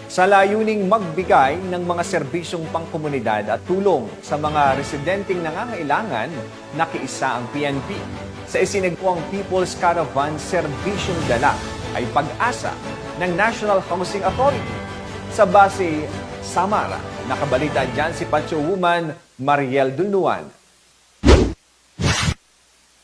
sa layuning magbigay ng mga serbisyong pangkomunidad at tulong sa mga residenteng nangangailangan, nakiisa ang PNP. Sa isinagawang People's Caravan Serbisyong Dala ay pag-asa ng National Housing Authority. Sa base Samar, nakabalita dyan si Pacho Woman Mariel Dulnuan.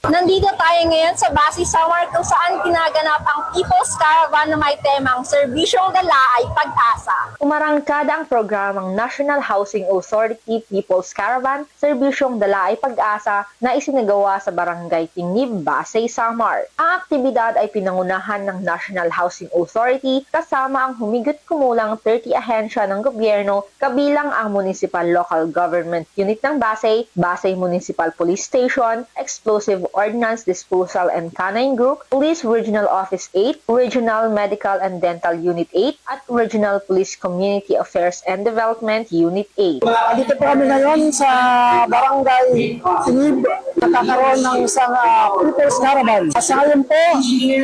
Nandito tayo ngayon sa Base Samar kung saan ginaganap ang People's Caravan na may temang Serbisyong Dala ay Pag-asa. Umarangkada ang programang National Housing Authority People's Caravan Serbisyong Dala ay Pag-asa na isinagawa sa Barangay Tinib, Base Samar. Ang aktibidad ay pinangunahan ng National Housing Authority kasama ang humigit-kumulang 30 ahensya ng gobyerno kabilang ang Municipal Local Government Unit ng Base, Base Municipal Police Station, Explosive Ordnance Disposal and Canine Group, Police Regional Office 8, Regional Medical and Dental Unit 8, at Regional Police Community Affairs and Development Unit 8. Dito po kami ngayon sa Barangay Tinib, nakakaroon ng isang People's Caravan. Sa ngayon po,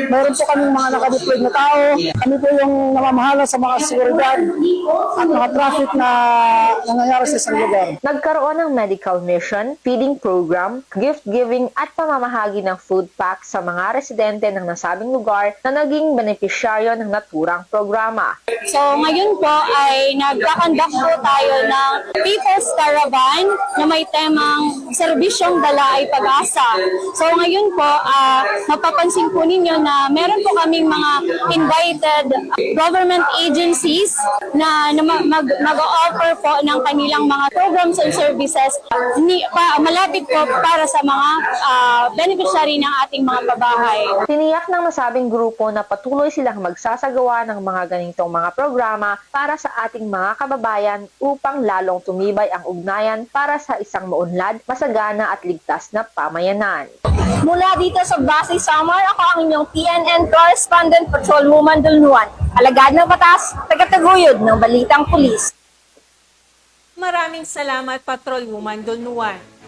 meron po kaming mga nakadeployed na tao. Kami po yung namamahala sa mga seguridad at mga traffic na nangyayari sa isang lugar. Nagkaroon ng medical mission, feeding program, gift giving at pamamahagi ng food pack sa mga residente ng nasabing lugar na naging benepisyaryo ng naturang programa. So ngayon po ay nagkakandak po tayo ng People's Caravan na may temang Serbisyong Dala ay Pag-asa. So ngayon po, mapapansin po ninyo na meron po kaming mga invited government agencies na mag-offer po ng kanilang mga programs and services malapit po para sa mga beneficiary ng ating mga pabahay. Tiniyak ng nasabing grupo na patuloy silang magsasagawa ng mga ganitong mga programa para sa ating mga kababayan upang lalong tumibay ang ugnayan para sa isang maunlad, masagana at ligtas na pamayanan. Mula dito sa Base Samar, ako ang inyong PNN Correspondent Patrolwoman Dulnuan. Alagad ng batas, tagataguyod ng balitang pulis. Maraming salamat, Patrolwoman Dulnuan.